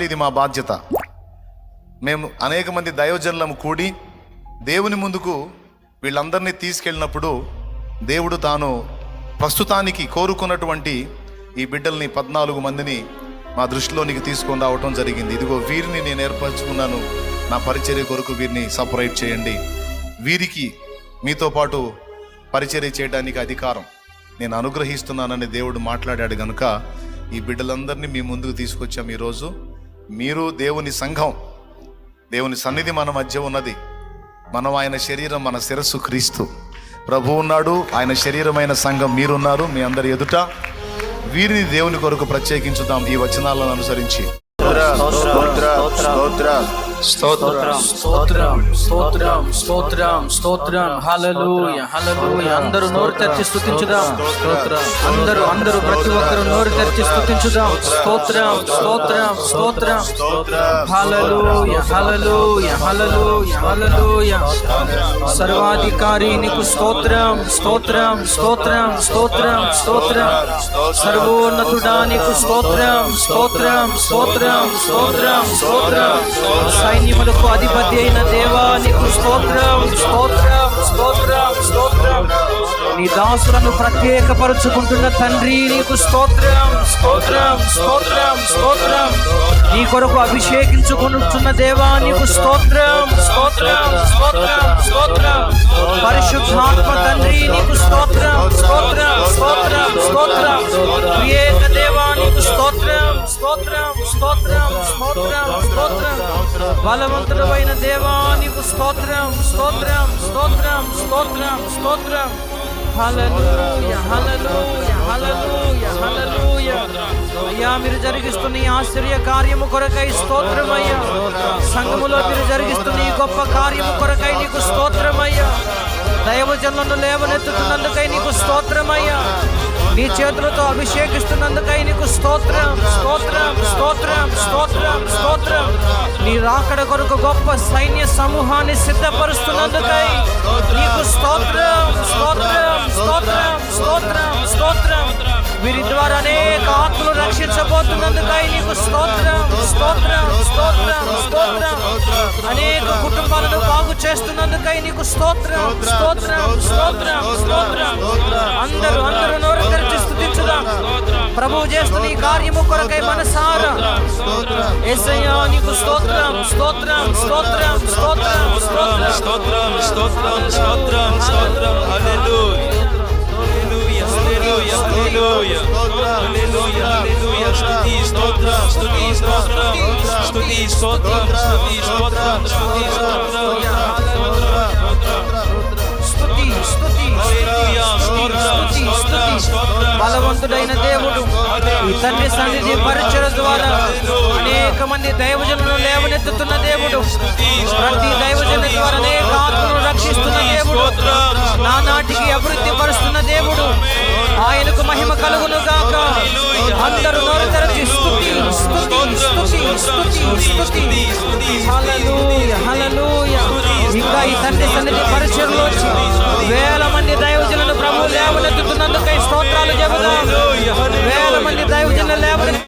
ఇది మా బాధ్యత. మేము అనేక మంది దైవజనులము కూడి దేవుని ముందుకు వీళ్ళందరినీ తీసుకెళ్ళినప్పుడు దేవుడు తాను ప్రస్తుతానికి కోరుకున్నటువంటి ఈ బిడ్డల్ని 14 మందిని మా దృష్టిలోనికి తీసుకొని రావటం జరిగింది. ఇదిగో వీరిని నేను ఏర్పరచుకున్నాను, నా పరిచర్య కొరకు వీరిని సపరేట్ చేయండి, వీరికి మీతో పాటు పరిచర్య చేయడానికి అధికారం నేను అనుగ్రహిస్తున్నానని దేవుడు మాట్లాడాడు కనుక ఈ బిడ్డలందరినీ మీ ముందుకు తీసుకొచ్చాం. ఈరోజు మీరు దేవుని సంఘం, దేవుని సన్నిధి మన మధ్య ఉన్నది. మనం ఆయన శరీరం, మన శిరస్సు క్రీస్తు ప్రభు ఉన్నాడు, ఆయన శరీరమైన సంఘం మీరున్నారు. మీ అందరి ఎదుట వీరిని దేవుని కొరకు ప్రత్యేకించుదాం ఈ వచనాలను అనుసరించి. స్తోత్రం స్తోత్రం స్తోత్రం స్తోత్రం స్తోత్రం హల్లెలూయా హల్లెలూయా. అందరూ నోరు తెరిచి స్తుతించుదాం. స్తోత్రం. అందరూ ప్రతి ఒక్కరు నోరు తెరిచి స్తుతించుదాం. స్తోత్రం స్తోత్రం స్తోత్రం హల్లెలూయా హల్లెలూయా హల్లెలూయా హల్లెలూయా. సర్వాధికారి నీకు స్తోత్రం స్తోత్రం స్తోత్రం స్తోత్రం స్తోత్రం. సర్వోన్నతుడా నీకు స్తోత్రం స్తోత్రం స్తోత్రం స్తోత్రం స్తోత్రం. సైన్యములకు అధిపతి అయిన దేవా నీకు స్తోత్రం స్తోత్రం స్తోత్రం స్తోత్రం. నీ దాసులను ప్రత్యేకపరుచుకుంటున్న తండ్రి నీకు స్తోత్రం స్తోత్రం స్తోత్రం స్తోత్రం. నీ కొరకు అభిషేకించుకుంటున్న దేవా నీకు స్తోత్రం స్తోత్రం స్తోత్రం స్తోత్రం. పరిశుద్ధాత్మ తండ్రి నీకు స్తోత్రం స్తోత్రం స్తోత్రం స్తోత్రం. ప్రియేక దేవా నీకు స్తోత్రం స్తోత్రం స్తోత్రం స్తోత్రం స్తోత్రం. బలవంతుడు అయిన దేవా నీకు స్తోత్రం స్తోత్రం స్తోత్రం స్తోత్రం స్తోత్రం. హల్లెలూయా హల్లెలూయా హల్లెలూయా హల్లెలూయా. అయ్యా మీరు జరిగిస్తున్న ఈ ఆశ్చర్య కార్యము కొరకై స్తోత్రమయ్యా. సంఘములో మీరు జరిగిస్తున్న ఈ గొప్ప కార్యము కొరకై నీకు స్తోత్రమయ్యా. దైవజనులను లేవనెత్తుతున్నందుకై నీకు స్తోత్రమయ్యా. నీ చేతులతో అభిషేకిస్తున్నందుకై నీకు స్తోత్రం స్తోత్రం స్తోత్రం స్తోత్రం స్తోత్రం. నీ రాకడ కొరకు గొప్ప సైన్య సమూహాన్ని సిద్ధపరుస్తున్నందుకై నీకు స్తోత్రం స్తోత్రం స్తోత్రం స్తోత్రం స్తోత్రం. వీరి ద్వారా అనేక ఆత్మలు రక్షించబోతున్నందుకై నీకు స్తోత్రం స్తోత్రం స్తోత్రం స్తోత్రం. అనేక కుటుంబాలను బాగు చేస్తున్నందుకై నీకు స్తోత్రం స్తోత్రం స్తోత్రం స్తోత్రం. అందరూ నోరు తెరిచి స్తుతించుదాం. ప్రభువు చేస్తున్న ఈ కార్యము కొరకై మనసారా యేసయ్యా నీకు స్తోత్రం స్తోత్రం స్తోత్రం స్తోత్రం స్తోత్రం స్తోత్రం స్తోత్రం స్తోత్రం స్తోత్రం. హల్లెలూయా హల్లెలూయా హల్లెలూయా హల్లెలూయా హల్లెలూయా. స్తుతి స్తోత్రం స్తుతి స్తోత్రం స్తుతి స్తోత్రం స్తుతి స్తోత్రం స్తుతి స్తోత్రం. స్తుతి స్తుతి స్తుతి స్తుతి. బలవంతుడైన దేవుడు ఈ తండ్రి సన్నిధి పరిచయ ద్వారా అనేక మంది దైవజనులను లేవనెత్తుతున్న దేవుడు, ప్రతి దైవజను ద్వారా అనేక ఆత్మలను రక్షిస్తున్న దేవుడు, నానాటికి అభివృద్ధి పరుస్తున్న దేవుడు. ఆయనకు మహిమ కలుగును గాక. అందరూ నోరు తెరిచి స్తుతి స్తుతి స్తుతి స్తుతి స్తుతి. హల్లెలూయా హల్లెలూయా. ఇంకా ఈ తండ్రి సన్నిధి పరిచయంలో వేల మంది దైవజనులను ప్రభువు లేవనెత్తుతున్నందుకై స్తోత్రాలు చెబుదాం.